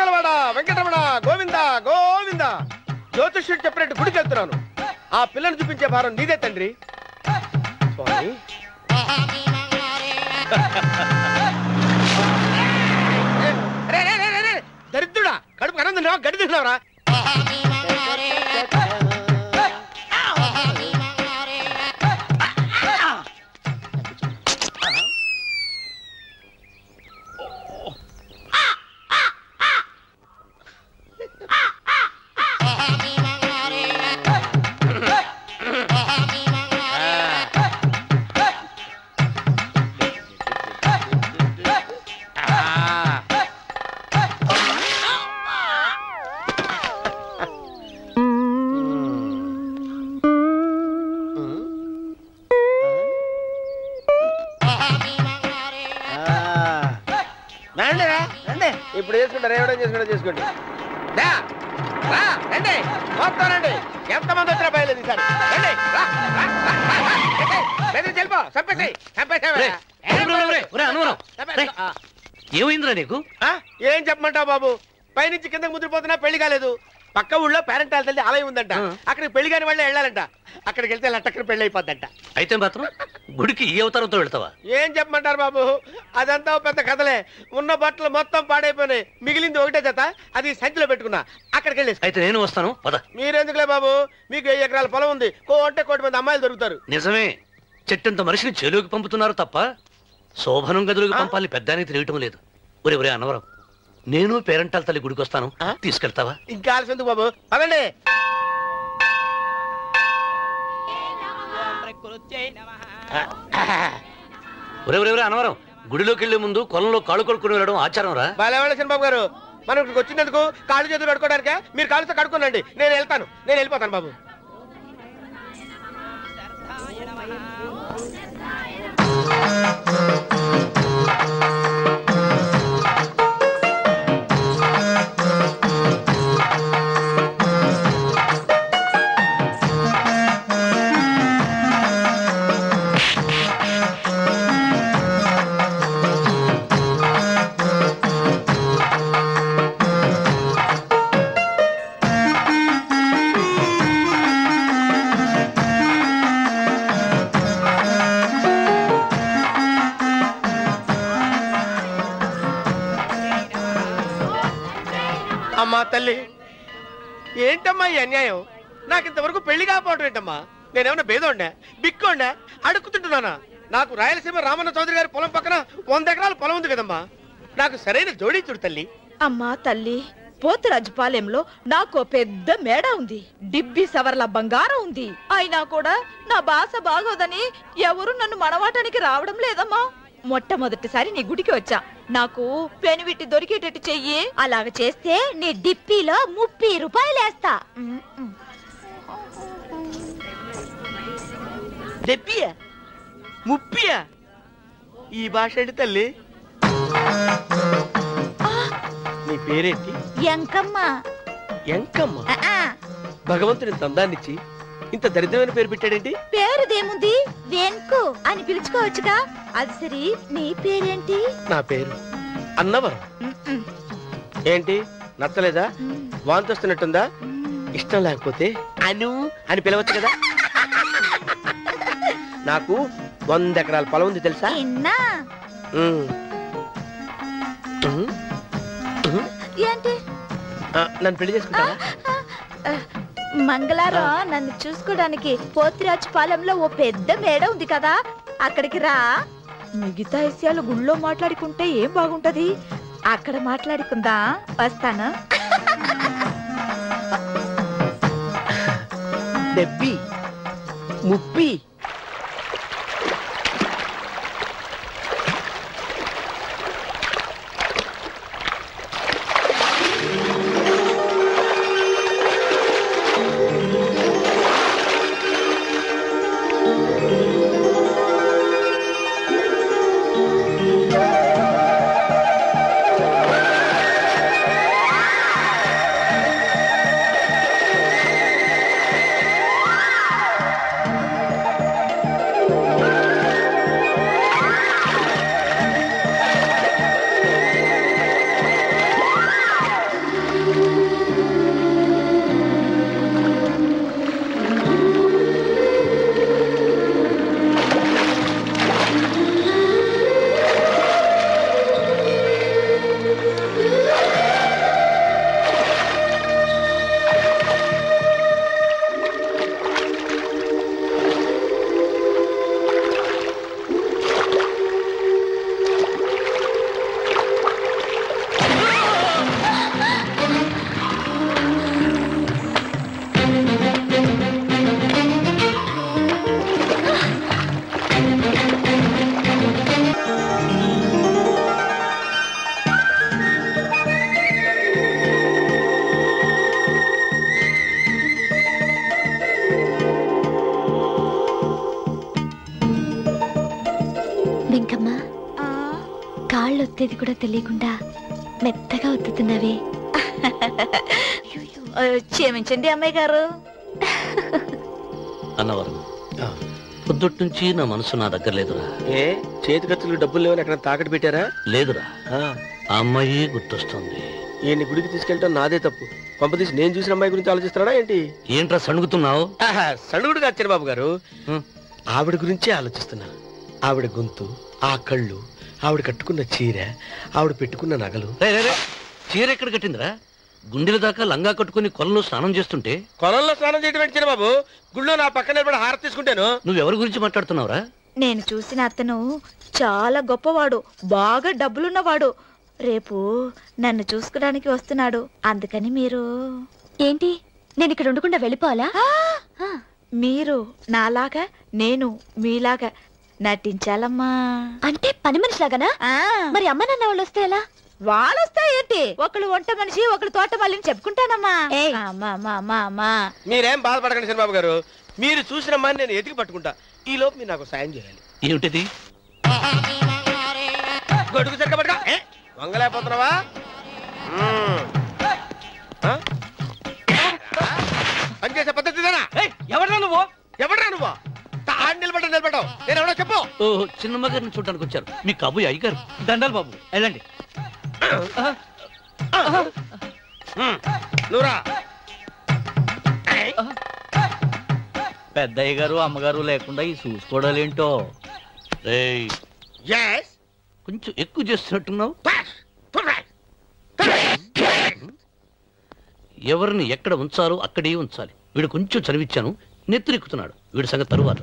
వేములవాడ వెంకటరమణ గోవింద గోవింద. జ్యోతిష్యుడు చెప్పినట్టు గుడికి వెళ్తున్నాను. ఆ పిల్లను చూపించే భారం నీదే తండ్రి. స్వామి దరిద్రుడా, కడుపు అన్నం తిన్నావా గడి తిన్నావరా? ఇప్పుడు చేసుకుంటారు, ఏమైనా చేసుకుంటా చేసుకోండి. రండి మొత్తం రండి, ఎంతమంది వచ్చినా బయలుదేరి సార్ రండి. చెల్పో చంపేసి ఏమైందిరా నీకు? ఏం చెప్పమంటావు బాబు, పైనుంచి కిందకు ముద్రపోతున్నా పెళ్లి కాలేదు. పక్క ఊళ్ళో పేరెంటాల తల్లి ఆలయం ఉందంట, అక్కడికి పెళ్లి కాని వాళ్ళే వెళ్ళాలంట. అక్కడికి వెళ్తే లట్టక్కన పెళ్లి అయిపోద్దంట. అయితే మాత్రం గుడికి ఈ అవతారంతో వెళ్తావా? ఏం చెప్పమంటారు బాబు, అదంతా పెద్ద కథలే. ఉన్న బట్టలు మొత్తం పాడైపోయినాయి, మిగిలింది ఒకటే జత, అది సంచిలో పెట్టుకున్నా. అక్కడికి వెళ్ళేసి అయితే నేను వస్తాను పద. మీరెందుకులే బాబు, మీకు 10 ఎకరాల పొలం ఉంది, అంటే 1 కోటి మంది అమ్మాయిలు దొరుకుతారు. నిజమే, చెట్టంత మనిషిని చెరువుకి పంపుతున్నారు తప్ప శోభనం గదులకు పంపాలని పెద్దానికి తెలియటం లేదు. ఒరే ఒరే అన్నవరం, నేను పేరెంటాల తల్లి గుడికి వస్తాను, తీసుకెళ్తావా? ఇంకా ఆలస్యం ఎందుకు బాబు, పదండి. ఒరే ఒరే ఒరే అన్నవరం, గుడిలోకి వెళ్లే ముందు కొలంలో కాళ్ళు కొడుకుని వెళ్ళడం ఆచారం రా. బాలేవాళ్ళ చంద్రబాబు గారు, మనం ఇక్కడికి వచ్చినందుకు కాళ్ళు చేతులు కడుక్కోవడానికే. మీరు కాళ్ళతో కడుక్కోనండి, నేను వెళ్తాను, నేను వెళ్ళిపోతాను బాబు. అమ్మా తల్లి, ఏంటమ్మా ఈ అన్యాయం? నాకు ఇంతవరకు పెళ్లి కాకపోవటం ఏంటమ్మా? నేనేమన్నా బేదోండా, బిక్కోండా, అడుక్కుతుంటున్నానా? నాకు రాయలసీమ రామన్న చౌదరి గారి పొలం పక్కన 100 ఎకరాల పొలం ఉంది కదమ్మా. నాకు సరైన జోడించుడు తల్లి. అమ్మా తల్లి, పోతురాజుపాలెంలో నాకు పెద్ద మేడ ఉంది, డిబ్బి సవర్ల బంగారం ఉంది. అయినా కూడా నా భాష బాగోదని ఎవరు నన్ను మనవాటానికి రావడం లేదమ్మా. మొట్టమొదటిసారి నీ గుడికి వచ్చా, నాకు పెనువిట్టి దొరికేటట్టు చెయ్యి. అలాగ చేస్తే నీ డిప్పిలో 30 రూపాయలు వేస్తా. డెబ్బియా 30? ఈ భాష ఏంటి తల్లి? నీ పేరేంటి? ఎంకమ్మ. ఎంకమ్మ? భగవంతుని తందాన్నిచ్చి ఇంత దరిద్రమైన పేరు పెట్టాడేంటి? పేరుదేముంది, వెంకు అని పిలుచుకోవచ్చుగా. అది సరి, నీ పేరేంటి? నా పేరు అన్నవరం. ఏంటి నచ్చలేదా? వాంతి వస్తున్నట్టుందా? ఇష్టం లేకపోతే అను అని పిలవచ్చు కదా. నాకు 100 ఎకరాల పొలం ఉంది తెలుసా? ఏంటి? నన్ను పెళ్లి చేసుకుంటావా? మంగళారం నన్ను చూసుకోవడానికి పోతిరాజుపాలెంలో ఓ పెద్ద మేడ ఉంది కదా, అక్కడికి రా. మిగతా విషయాలు గుళ్ళో మాట్లాడుకుంటే ఏం బాగుంటది, అక్కడ మాట్లాడుకుందా. వస్తాను. డెబ్బి 30. వెంకమ్మ, కాళ్ళు ఒత్తేది కూడా తెలియకుండా మెత్తగా ఒత్తుతున్నవే. క్షమించండి అమ్మాయి గారు. అన్నవరం, పొద్దుటి నుంచి నా మనసు నా దగ్గర లేదురా. ఏ చేతి ఖర్చులు డబ్బులు లేవని ఎక్కడ తాకట్టు పెట్టారా? లేదురా, ఆ అమ్మాయి గుర్తొస్తుంది. ఈయన్ని గుడికి తీసుకెళ్ళటం నాదే తప్పు. పంపతీసి నేను చూసిన అమ్మాయి గురించి ఆలోచిస్తున్నాడా ఏంటి? ఏంట్రా సణుగుతున్నావు? సణుగుడు కాదు చిరబాబు గారు, ఆవిడ గురించే ఆలోచిస్తున్నా. ఆవిడ గొంతు, ఆ కళ్ళు, ఆవిడ కట్టుకున్న చీర, ఆవిడ పెట్టుకున్న నగలు. చీర ఎక్కడ కట్టిందిరా? గుండెల దాకా లంగా కట్టుకుని కొలంలో స్నానం చేస్తుంటే. కొలంలో స్నానం చేయడం చిరబాబు, గుళ్ళో నా పక్కన నిలబడి హారతి తీసుకుంటాను. నువ్వెవరి గురించి మాట్లాడుతున్నావురా? నేను చూసిన అతను చాలా గొప్పవాడు, బాగా డబ్బులున్నవాడు. రేపు నన్ను చూసుకోవడానికి వస్తున్నాడు. అందుకని మీరు ఏంటి, నేను ఇక్కడ ఉండకుండా వెళ్ళిపోవాలా? మీరు నాలాగా, నేను మీలాగా నటించాలమ్మా. అంటే పని మనిషిలాగానా? మరి అమ్మ నాన్న వాళ్ళు వస్తే ఎలా? వాళ్ళొస్తా ఏంటి, ఒకళ్ళు వంట మనిషి, ఒకళ్ళు తోట మళ్ళీ చెప్పుకుంటానమ్మా. మీరేం బాధపడకండి చంద్రబాబు గారు, మీరు చూసిన అమ్మాయిని నేను ఎతికి పట్టుకుంటా. ఈ లోపు మీరు నాకు సాయం చేయాలి. ఏమిటిది? గొడుగు సరిగ్గా పట్టుకో. వంగలేకపోతున్నావా? పనిచేసే పద్ధతి ఎవడరా నువ్వు? ఎవడరా నువ్వు? నిలబడ్డావు. నేను ఎవడో చెప్పు. చిన్నమ్మ గారిని చూడడానికి వచ్చారు. మీ కాబోయే అయ్యగారు. దండాలు బాబు, వెళ్ళండి. నువ్వురా. పెద్దయ్య గారు అమ్మగారు లేకుండా ఈ చూసుకోవడాలేంటో. కొంచెం ఎక్కువ చేస్తున్నట్టున్నావు. ఎవరిని ఎక్కడ ఉంచాలో అక్కడే ఉంచాలి. వీడు కొంచెం చదివిచ్చాను, నెత్తిరెక్కుతున్నాడు. వీడి సంగతి తరువాత.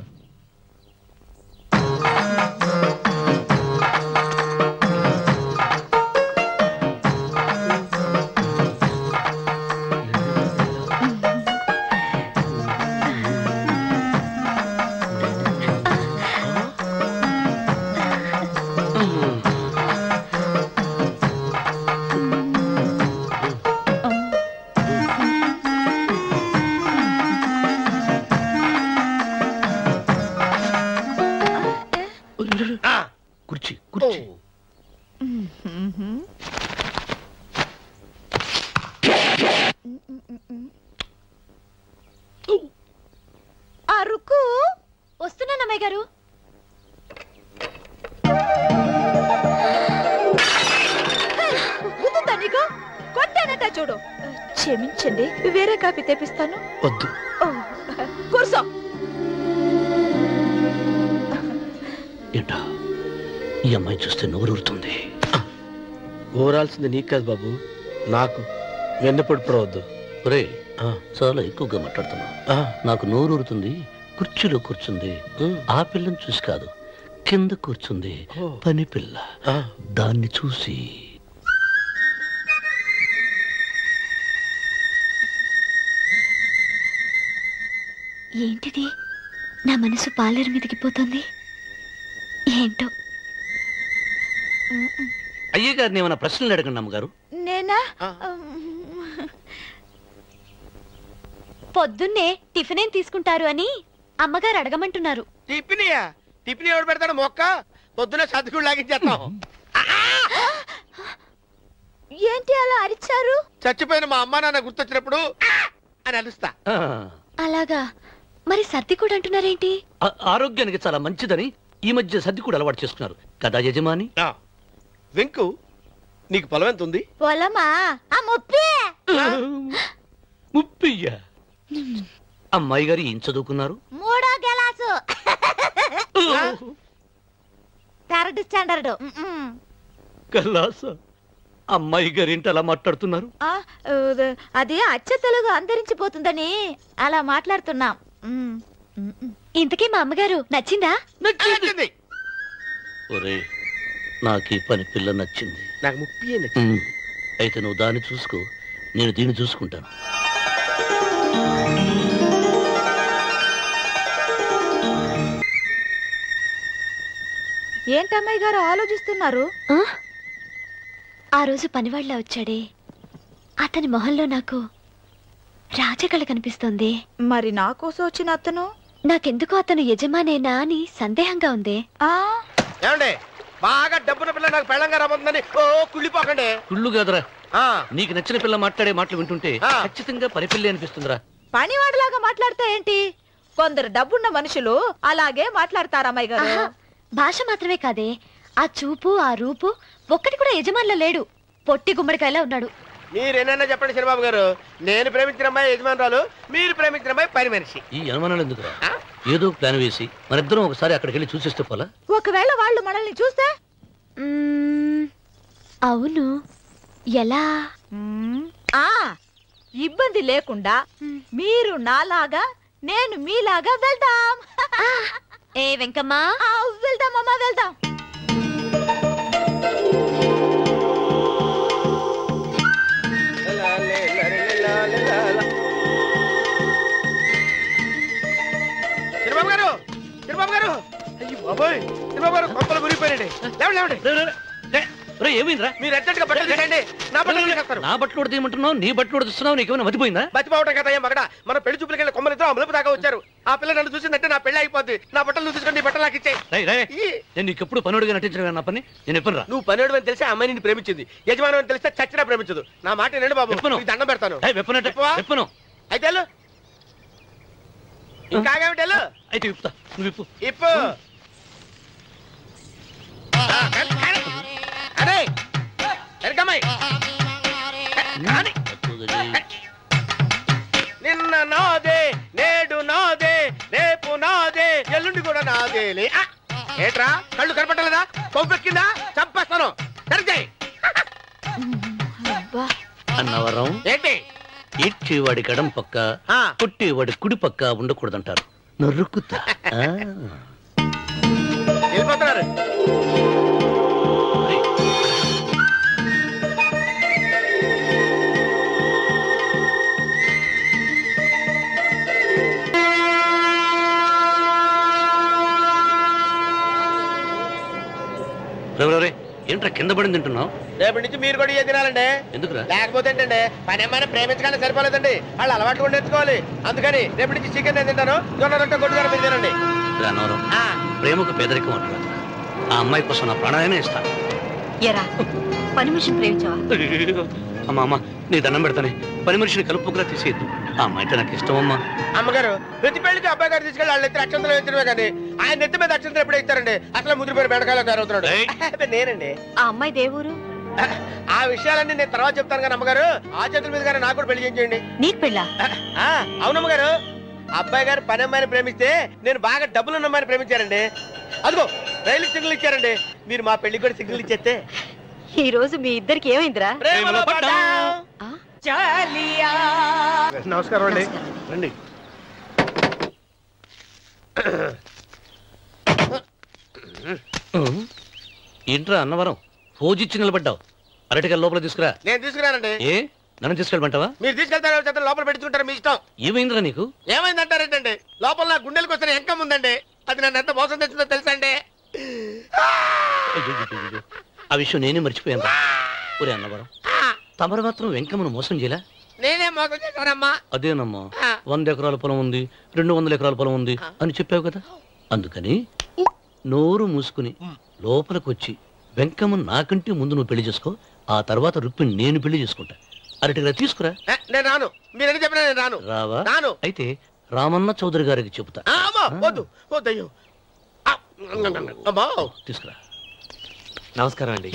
కుర్చీ కుర్చీ. అరుకు వస్తున్నాను అమ్మాయి గారు. కొట్టానట చూడు. క్షమించండి, వేరే కాపీ తెప్పిస్తాను. వద్దు. కూర్చో. ఏంటా, ఈ అమ్మాయి చూస్తే నోరూరుతుంది. ఊరాల్సింది నీకు కాదు బాబు, నాకు. వెన్నపొడి పడవద్దు. ఒరే, చాలా ఎక్కువగా మాట్లాడుతున్నావు. నాకు నోరూరుతుంది. కుర్చీలో కూర్చుంది. ఆ పిల్లని చూసి కాదు, కింద కూర్చుంది పని పిల్ల. దాన్ని చూసి ఏంటిది, నా మనసు పాలేరు మీదకి పోతుంది ఏంటో. అయ్యగారిని ఏమైనా ప్రశ్నలు అడగండి అమ్మగారు. నేనా? పొద్దున్నే టిఫిన్ ఏం తీసుకుంటారు అని అమ్మగారు అడగమంటున్నారు. టిఫినియా? టిఫిన్ ఎవడు పెడతాడు? మొక్క పొద్దునే సర్దుకుడు లాగించేస్తాం. ఏంటి అలా అరిచారు? చచ్చిపోయిన మా అమ్మా నాన్న గుర్తొచ్చినప్పుడు అని అరుస్తా. అలాగా? మరి సర్ది కూడా అంటున్నారేంటి? ఆరోగ్యానికి చాలా మంచిదని ఈ మధ్య సర్ది కూడా అలవాటు చేసుకున్నారు కదా యజమాని. వెంకు, నీకు పొలం ఎంత ఉంది? పొలమా? ముప్పయ్యా. అమ్మాయి గారు ఏం చదువుకున్నారు? 3వ క్లాసు, 3rd స్టాండర్డ్. కలాస. అమ్మాయి గారు ఏంటి అలా మాట్లాడుతున్నారు? అది అచ్చ తెలుగు అంతరించిపోతుందని అలా మాట్లాడుతున్నాం. ఇంతకీ మా అమ్మగారు నచ్చిందా? నచ్చింది. ఒరే, నాకు ఈ పని పిల్ల నచ్చింది. నాకు 30 నచ్చింది. అయితే నువ్వు దాన్ని చూసుకో, నేను దీన్ని చూసుకుంటాను. ఏంటమ్మాయి గారు ఆలోచిస్తున్నారు? ఆ రోజు పనివాళ్ళ వచ్చాడే, అతని మొహంలో నాకు రాజకళ కనిపిస్తోంది. మరి నా కోసం వచ్చిన అతను? నాకెందుకు అతను యజమానేనా అని సందేహంగా ఉంది. ఏమండి, బాగా డబ్బున పిల్ల నాకు పెళ్ళంగా రాబోతుందని ఓ కుళ్ళిపోకండి. కుళ్ళు కాదురా, నీకు నచ్చిన పిల్ల మాట్లాడే మాటలు వింటుంటే ఖచ్చితంగా పని పిల్లి అనిపిస్తుందిరా. పనివాడిలాగా మాట్లాడతా ఏంటి? కొందరు డబ్బున్న మనుషులు అలాగే మాట్లాడతారు అమ్మాయి గారు. భాష మాత్రమే కాదే, ఆ చూపు ఆ రూపు ఒక్కటి కూడా యజమానిలో లేడు. పొట్టి గుమ్మడికాయలా ఉన్నాడు. మీరేనన్నా చెప్పండి చంద్రబాబు గారు, నేను ప్రేమించిన అమ్మాయి యజమానురాలు, మీరు ప్రేమించిన అమ్మాయి పని మనిషి. ఈ అనుమానాలు ఎందుకురా? ఏదో ప్లాన్ వేసి మనిద్దరం ఒకసారి అక్కడికి వెళ్ళి చూసేస్తే పోలా? ఒకవేళ వాళ్ళు మనల్ని చూస్తే? అవును, ఎలా? ఇబ్బంది లేకుండా మీరు నాలాగా నేను మీలాగా వెళ్దాం. ఏ వెంకమ్మ, వెళ్దాం అమ్మా, వెళ్దాం. చంద్రబాబు గారు, చంద్రబాబు గారు, అయ్యి బాబోయ్, చంద్రబాబు గారు కొంపలు మురిగిపోయారండి. లేవండి. ఏమైందిరా? మీరు అర్జెంట్గా బట్టలు తీసేయండి. నా బట్టలు ఉడతీయమంటున్నావు, నీ బట్టలు ఉడుతున్నావు, నీకేమైనా మతిపోయిందా? బతిపోవటం కదా మగడ. మన పెళ్లి చూపులకి కొమ్మలతో అమలుపు దాకా వచ్చారు. ఆ పిల్ల నన్ను చూసిందంటే నా పెళ్లి అయిపోద్ది. నా బట్టలు నువ్వు తీసుకొని నీ బట్టలు నాకు ఇచ్చేయి. నేను నీకు ఎప్పుడు పనుడిగా నటించడం నా పని. నేను ఎప్పుడు రా? నువ్వు పనుడు అని తెలిసి అమ్మాయి నిన్ను ప్రేమించింది, యజమాని అని తెలిస్తే చచ్చినా ప్రేమించదు. నా మాట వినండి బాబు, దండం పెడతాను. వెప్పను అయితే ఇంకాగేమిటి? అయితే ఇప్పుతా, నువ్వు ఇప్పు. ఇప్పు. అరే నిన్న నాదే, నేడు నాదే, రేపు నాదే, ఎల్లుండి కూడా నాదేలే. ఏట్రా కళ్ళు కనపట్టలేదా? కొవ్వెక్కిందా? చంపేస్తాను. సరిచేయి. అన్నవరం ఏంటి? ఇచ్చేవాడి గడం పక్క, కొట్టేవాడి కుడి పక్క ఉండకూడదంటారు. నరుక్కుతా. వెళ్ళిపోతున్నారు. ఏంట్రా కింద పడింది తింటున్నావు? రేపటి నుంచి మీరు కూడా తినాలండి. ఎందుకురా? లేకపోతే ఏంటండి, పని ఏమైనా ప్రేమించగానే సరిపోలేదండి, వాళ్ళు అలవాటు కూడా నేర్చుకోవాలి. అందుకని రేపటి నుంచి చికెన్ నేను తింటాను, జొన్న రొట్టె కొట్టుగానే మీరు తినండి. ప్రేమకు పేదరికం అంటారు. ఆ అమ్మాయి కోసం నా ప్రాణాలైనా ఇస్తాను. పని మనిషిని ప్రేమించావా? అమ్మా అమ్మ, నీ దండం పెడతానే, పని మనిషిని కలుపుకురా తీసేయద్దు. ఆ అమ్మాయి అంటే నాకు ఇష్టం అమ్మా. అమ్మగారు, ప్రతి పెళ్లికి అబ్బాయి గారు తీసుకెళ్ళి వాళ్ళు ఎత్తి అక్షంతలు వేయించడమే కానీ ఆయన నెత్తి మీద అక్షంతలు ఎప్పుడు ఇస్తారండి? అసలు ముద్దుపేరు బెండకాయలో తయారవుతున్నాడు. నేనండి. ఆ అమ్మాయి దేవురు? ఆ విషయాలన్నీ నేను తర్వాత చెప్తాను కానీ అమ్మగారు, ఆ చేతుల మీద కానీ నాకు కూడా పెళ్లి చేయించండి. నీకు పెళ్ళా? అవునమ్మగారు, అబ్బాయి గారు పని అమ్మాయిని ప్రేమిస్తే నేను బాగా డబ్బులున్న అమ్మాయిని ప్రేమించారండి. అదిగో రైలు సిగ్నల్ ఇచ్చారండి. మీరు మా పెళ్లికి కూడా సిగ్నల్ ఇచ్చేస్తే. ఈ రోజు మీ ఇద్దరికి ఏమైందిరా? నమస్కారం అండి. రండి. ఏంట్రా అన్నవరం, ఫోజిచ్చి నిలబడ్డావు? అరటిగా లోపల తీసుకురా. నేను తీసుకురానండి. ఏ నన్ను తీసుకెళ్ళమంటావా? మీరు తీసుకెళ్తారు, లోపల పెట్టుకుంటారు, మీ ఇష్టం. ఏమైందిరా నీకు? ఏమైందంటారేంటండి? లోపల నా గుండెలకు వస్తున్న ఎంకం ఉందండి, అది నన్ను ఎంత మోసం తెచ్చిందో తెలుసా అండి? ఆ విషయం నేనే మర్చిపోయాను. ఒరే అన్నవరం, తమరు మాత్రం వెంకమ్మను మోసం చేయలే? నేనే మోసం చేశానమ్మా. అదేనమ్మా, 100 ఎకరాల పొలం ఉంది, 200 ఎకరాల పొలం ఉంది అని చెప్పావు కదా. అందుకని నోరు మూసుకుని లోపలికి వచ్చి వెంకమ్మ నాకంటే ముందు నువ్వు పెళ్లి చేసుకో, ఆ తర్వాత రుక్మిణి నేను పెళ్లి చేసుకుంటా. అరటిగా తీసుకురా. నేను రాను. మీరు చెప్పినా నేను రాను. రావా? రాను. అయితే రామన్న చౌదరి గారికి చెబుతా. వద్దు వద్దయ్యో. తీసుకురా. నమస్కారం అండి.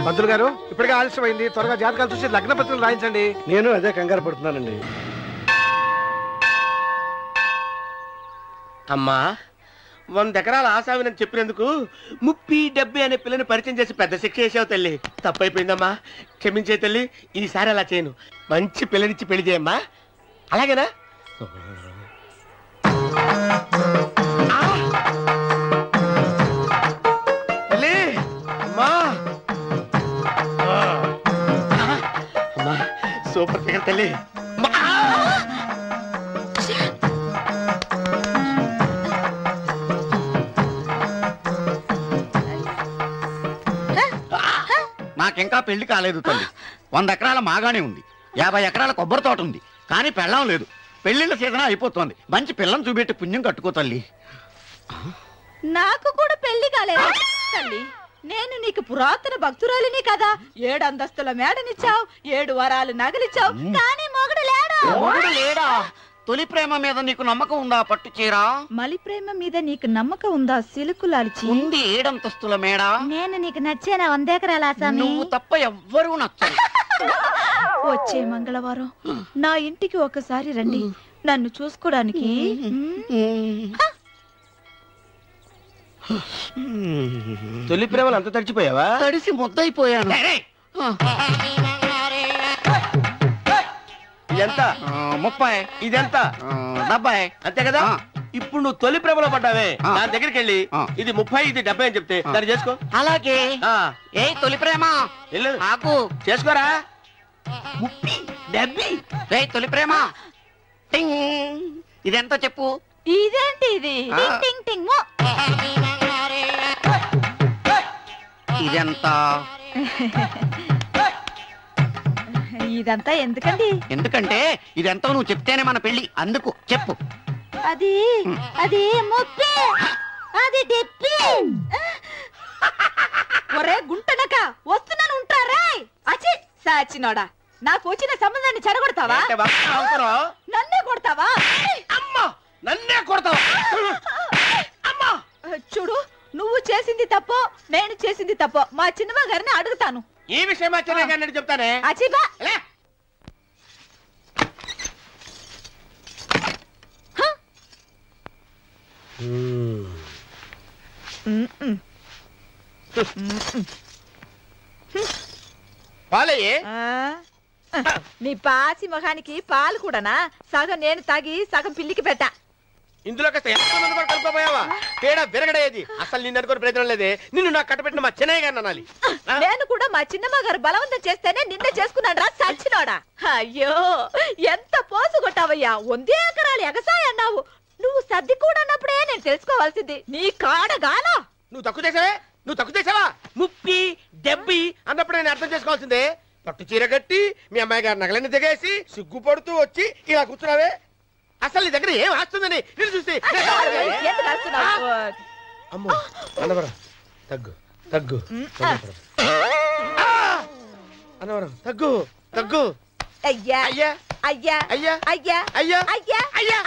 పంతులు గారు, ఇప్పటికే ఆలస్యమైంది, త్వరగా జాతకాలు చూసి లగ్న పత్రికలు రాయించండి. నేను అదే కంగారు పడుతున్నానండి. అమ్మా, 100 ఎకరాల ఆసావినని చెప్పినందుకు 30-70 అనే పిల్లని పరిచయం చేసి పెద్ద శిక్ష చేసావు తల్లి. తప్పైపోయిందమ్మా, క్షమించే తల్లి. ఈసారి అలా చేయను. మంచి పిల్లనిచ్చి పెళ్లి చేయమ్మా. అలాగేనా? తల్లి అమ్మా, అమ్మా సూపర్ ఫిగర్ తల్లి. నాకింకా పెళ్లి కాలేదు తల్లి. 100 ఎకరాల మాగానే ఉంది, 50 ఎకరాల కొబ్బరి తోట ఉంది, కానీ పెళ్ళం లేదు. పెళ్లిళ్ళ సీజన్ అయిపోతుంది. మంచి పిల్లని చూపెట్టి పుణ్యం కట్టుకో తల్లి. నాకు కూడా పెళ్లి కాలేదు తల్లి. నేను నీకు పురాతన భక్తురాలిని కదా. 7 అంతస్తుల మేడనిచ్చావు, 7 వరాలు నగలిచ్చావు, కానీ మొగుడు లేడు. మొగుడు లేడా? తొలి ప్రేమ మీద నీకు నమ్మకం ఉందా పట్టు చీరా? మలి ప్రేమ మీద నీకు నమ్మకం ఉందా సిలుకులాల్చి? ఉంది 7 అంతస్తుల మేడ. నేను నీకు నచ్చేనా 100 ఎకరాల ఆసామి? నువ్వు తప్ప ఎవ్వరూ నచ్చరు. వచ్చే మంగళవారం నా ఇంటికి ఒకసారి రండి నన్ను చూసుకోవడానికి. తొలి ప్రేమలు అంత తడిచిపోయావా? తడిసి ముద్దయిపోయాను. ఇదెంత? 30. ఇదెంత? 70. అంతే కదా. ఇప్పుడు నువ్వు తొలి ప్రేమలో పడ్డావే, దాని దగ్గరికి వెళ్ళి ఇది 30 ఇది 70 అని చెప్తే దాన్ని చేసుకో. అలాగే. ఏ తొలి ప్రేమ ఆకు చేసుకోరా. 30 70. ఏ తొలి ప్రేమ ఇదెంత చెప్పు. ఇదేంటి ఇది? టింగ్ టింగ్ టింగ్ మో. ఇదెంత? ఇదంతా ఎందుకండి? ఎందుకంటే ఇదెంతో నువ్వు చెప్తేనే మన పెళ్లి. అందుకు చెప్పు. అది అది 30. అది 70. ఒరే గుంటనక వస్తున్నాను ఉంటారా? అచ్చి సాచినోడా, నాకు వచ్చిన సంబంధాన్ని చెడగొడతావా? నన్నే కొడతావా? అమ్మా నన్నే కొడతావా? అమ్మా చూడు, నువ్వు చేసింది తప్పో నేను చేసింది తప్పో మా చిన్నమ్మ గారిని అడుగుతాను. ఈ విషయం మా చిన్న గారిని చెప్తానే. అచ్చిబా పాలయ్యే. నీ పాసి మొహానికి పాలు కూడానా? సగం నేను తాగి సగం పిల్లికి పెట్టా. ఇందులో కాస్త ఎంతమంది కూడా కలుపుకోపోయావా? పేడ విరగడేది. అసలు నిన్ను అనుకుని ప్రయత్నం లేదే. నిన్ను నాకు కట్టబెట్టిన మా చిన్నయ్య గారిని అనాలి. నేను కూడా మా చిన్నమ్మ గారు బలవంతం చేస్తేనే నిన్నే చేసుకున్నాడు రా సచ్చినోడా. అయ్యో ఎంత పోసు కొట్టావయ్యా. 100 ఎకరాలు ఎగసాయ అన్నావు. నువ్వు సర్ది కూడా అన్నప్పుడే నేను తెలుసుకోవాల్సింది. నీ కాడగానా? నువ్వు తక్కువ చేసావే. 30 70 అన్నప్పుడు నేను అర్థం చేసుకోవాల్సిందే. పట్టు చీర కట్టి మీ అమ్మాయి గారు నగలన్నీ దిగేసి సిగ్గుపడుతూ వచ్చి ఇలా కూర్చున్నావే. అసలు నీ దగ్గర ఏం వస్తుందని నేను చూస్తే. అమ్మో అన్నవరం తగ్గు తగ్గు అన్నవరం తగ్గు తగ్గు. అయ్యా అయ్యా అయ్యా అయ్యా అయ్యా అయ్యా అయ్యా అయ్యా